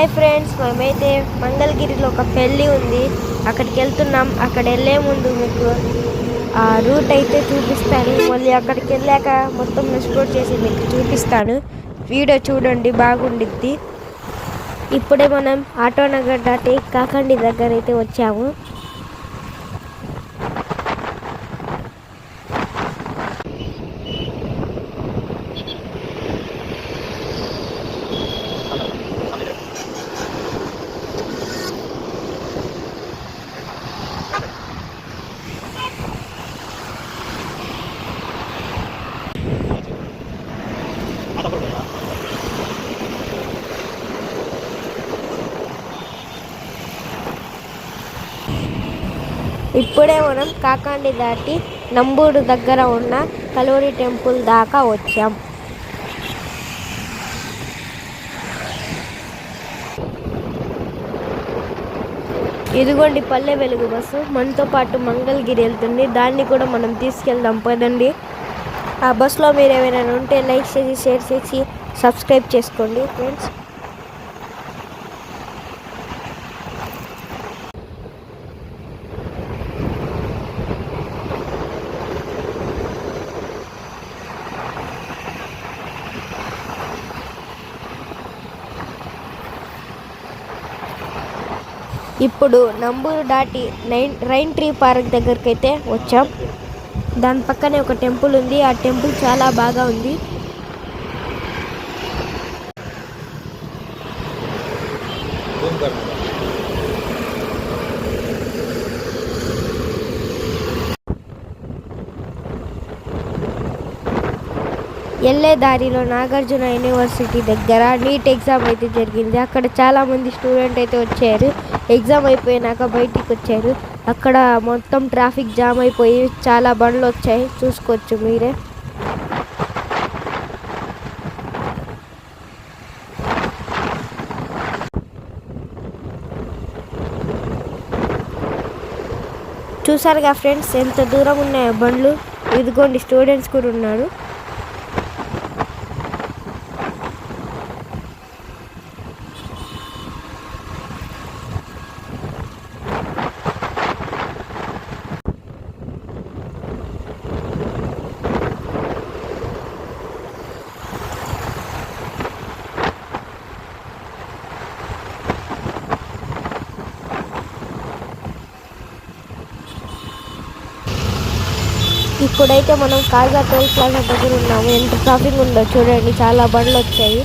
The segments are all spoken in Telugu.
హాయ్ ఫ్రెండ్స్, మేమైతే మంగళగిరిలో ఒక పెళ్ళి ఉంది, అక్కడికి వెళ్తున్నాం. అక్కడ వెళ్ళే ముందు మీకు ఆ రూట్ అయితే చూపిస్తాను. మళ్ళీ అక్కడికి వెళ్ళాక మొత్తం ఎక్స్ప్లోర్ చేసి మీకు చూపిస్తాను. వీడియో చూడండి, బాగుండిద్ది. ఇప్పుడే మనం ఆటోనగర్ దాటి కాకండి దగ్గర అయితే వచ్చాము. ఇప్పుడే మనం కాకండి దాటి నంబూరు దగ్గర ఉన్న కలవరి టెంపుల్ దాకా వచ్చాం. ఇదిగోండి పల్లె వెలుగు బస్సు మనతో పాటు మంగళగిరి వెళ్తుంది. దాన్ని కూడా మనం తీసుకెళ్దాం పదండి. ఆ బస్సులో మీరు ఏమైనా ఉంటే లైక్ చేసి షేర్ చేసి సబ్స్క్రైబ్ చేసుకోండి ఫ్రెండ్స్. ఇప్పుడు నంబూరు దాటి రైన్ ట్రీ పార్క్ దగ్గరికి అయితే వచ్చాం. దాని పక్కనే ఒక టెంపుల్ ఉంది. ఆ టెంపుల్ చాలా బాగా ఉంది. వెళ్ళే దారిలో నాగార్జున యూనివర్సిటీ దగ్గర నీట్ ఎగ్జామ్ అయితే జరిగింది. అక్కడ చాలామంది స్టూడెంట్ అయితే వచ్చారు. ఎగ్జామ్ అయిపోయినాక బయటికి వచ్చారు. అక్కడ మొత్తం ట్రాఫిక్ జామ్ అయిపోయి చాలా బండ్లు వచ్చాయి, చూసుకోవచ్చు మీరే. చూసారుగా ఫ్రెండ్స్ ఎంత దూరం ఉన్నాయో బండ్లు. ఇదిగోండి స్టూడెంట్స్ కూడా ఉన్నారు. ఇప్పుడైతే మనం కాజా టోల్ ప్లాజా దగ్గర ఉన్నాము. ఎంత ట్రాఫిక్ ఉందో చూడండి, చాలా బండ్లు వచ్చాయి.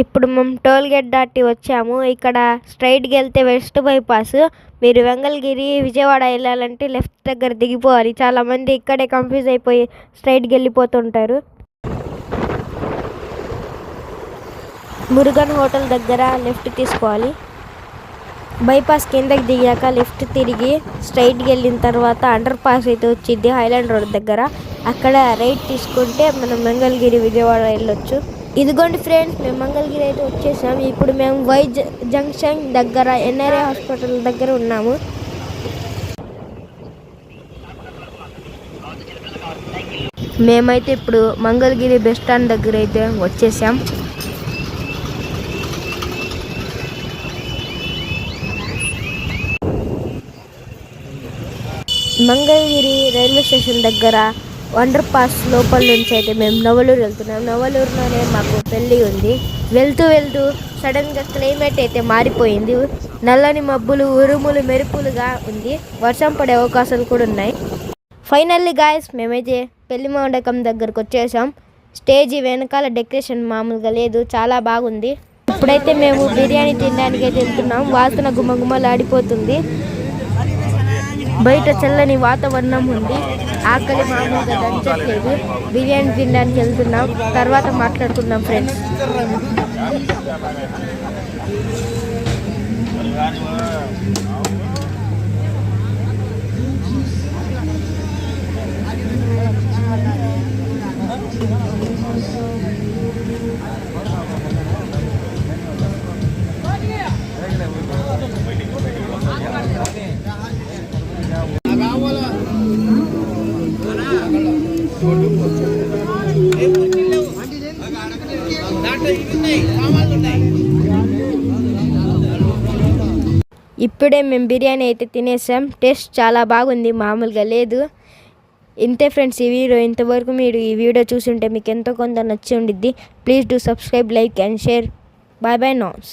ఇప్పుడు మేము టోల్ గేట్ దాటి వచ్చాము. ఇక్కడ స్ట్రైట్కి వెళ్తే వెస్ట్ బైపాస్. మీరు వెంగళగిరి విజయవాడ వెళ్ళాలంటే లెఫ్ట్ దగ్గర దిగిపోవాలి. చాలామంది ఇక్కడే కన్ఫ్యూజ్ అయిపోయి స్ట్రైట్కి వెళ్ళిపోతుంటారు. మురుగన్ హోటల్ దగ్గర లెఫ్ట్ తీసుకోవాలి. బైపాస్ కిందకి దిగాక లెఫ్ట్ తిరిగి స్ట్రైట్కి వెళ్ళిన తర్వాత అండర్ పాస్ అయితే వచ్చింది హైలాండ్ రోడ్ దగ్గర. అక్కడ రైట్ తీసుకుంటే మనం మంగళగిరి విజయవాడ వెళ్ళొచ్చు. ఇదిగోండి ఫ్రెండ్స్, మేము మంగళగిరి అయితే వచ్చేసాం. ఇప్పుడు మేము జంక్షన్ దగ్గర ఎన్ఆర్ఐ హాస్పిటల్ దగ్గర ఉన్నాము. మేమైతే ఇప్పుడు మంగళగిరి బస్ స్టాండ్ దగ్గర అయితే వచ్చేసాం. మంగళగిరి రైల్వే స్టేషన్ దగ్గర అండర్ పాస్ లోపల నుంచి అయితే మేము నవలూరు వెళ్తున్నాం. నవలూరులోనే మాకు పెళ్ళి ఉంది. వెళ్తూ సడన్గా క్లైమేట్ అయితే మారిపోయింది. నల్లని మబ్బులు, ఉరుములు, మెరుపులుగా ఉంది. వర్షం పడే అవకాశాలు కూడా ఉన్నాయి. ఫైనల్లీ గాయస్, మేమైతే పెళ్లి మండపం దగ్గరకు వచ్చేసాం. స్టేజ్ వెనకాల డెకరేషన్ మామూలుగా లేదు, చాలా బాగుంది. ఇప్పుడైతే మేము బిర్యానీ తినడానికి అయితే వెళ్తున్నాం. వాసన గుమగుమలాడిపోతుంది. బయట చల్లని వాతావరణం ఉంది. ఆకలి మామూలుగా దంచట్లేదు. బిర్యానీ తినడానికి వెళ్తున్నాం. తర్వాత మాట్లాడుకుందాం ఫ్రెండ్స్. ఇప్పుడే మేము బిర్యానీ అయితే తినేసాం. టేస్ట్ చాలా బాగుంది, మామూలుగా లేదు. ఇంతే ఫ్రెండ్స్ ఈ వీడియో. ఇంతవరకు మీరు ఈ వీడియో చూసుంటే మీకు ఎంతో కొంత నచ్చి ఉండిద్ది. Please do subscribe, like and share. Bye bye నౌస్.